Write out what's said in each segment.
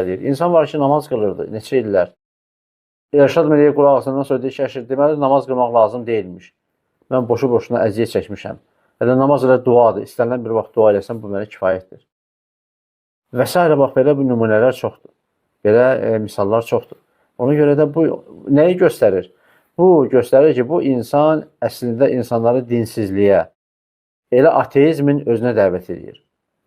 İnsan var ki, namaz qılırdı neçə illər. Rəşad Məliyev qulaq asandan sonra deyir ki, deməli namaz qılmaq lazım deyilmiş. Mən boşu-boşuna əziyyət çəkmişəm. Hələ namaz elə duadır. İstənilən bir vaxt dua eləsən, bu mənə kifayətdir. Və s. Bax, belə bu nümunələr çoxdur. Belə misallar çoxdur. Ona görə də bu nəyi göstərir? Bu göstərir ki, bu insan əslində insanları dinsizliyə, elə ateizmin özünə dəvət edir.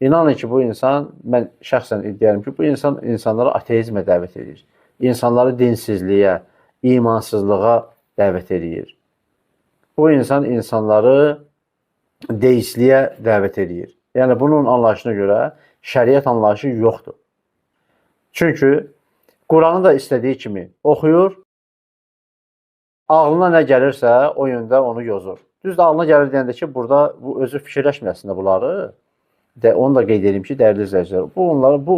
İnanın ki, bu insan, mən şəxsən iddiayım ki, bu insan insanları ateizmə dəvət edir. İnsanları dinsizliyə, imansızlığa dəvət edir. Bu insan insanları deistliyə dəvət edir. Yəni, bunun anlayışına görə şəriət anlayışı yoxdur. Çünki Quranı da istədiyi kimi oxuyur, ağlına nə gəlirsə o yöndə onu yozur. Düzdür, ağlına gəlir deyəndə ki, burada bu özü fikirləşməsinə bunları, onu da qeyd edeyim ki, dəyərli izləyicilər, bu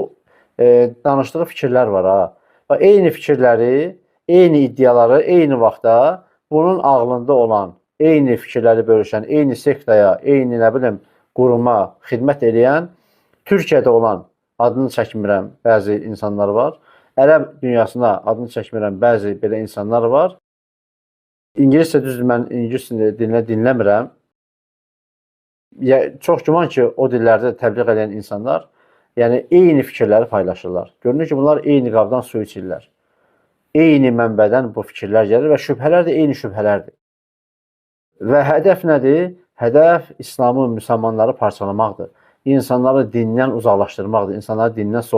danışdığı fikirlər var ha. Eyni fikirləri, eyni iddiaları, eyni vaxtda bunun ağlında olan, eyni fikirləri bölüşən, eyni sektaya, eyni nə bilim quruma xidmət edən, Türkiyədə olan, adını çəkmirəm, bəzi insanlar var. Ərəb dünyasına adını çəkmirəm, bəzi belə insanlar var. İngiliscə düzdür, mən ingilis dilinə dinləmirəm. Çox güman ki, o dillərdə təbliğ edən insanlar yəni eyni fikirləri paylaşırlar. Görünür ki, bunlar eyni qabdan su içirlər. Eyni mənbədən bu fikirlər gəlir və şübhələr də eyni şübhələrdir. Və hədəf nədir? Hədəf İslamı, müsəlmanları parçalamaqdır. İnsanları dindən uzaqlaşdırmaqdır, insanları dindən soyutmaqdır.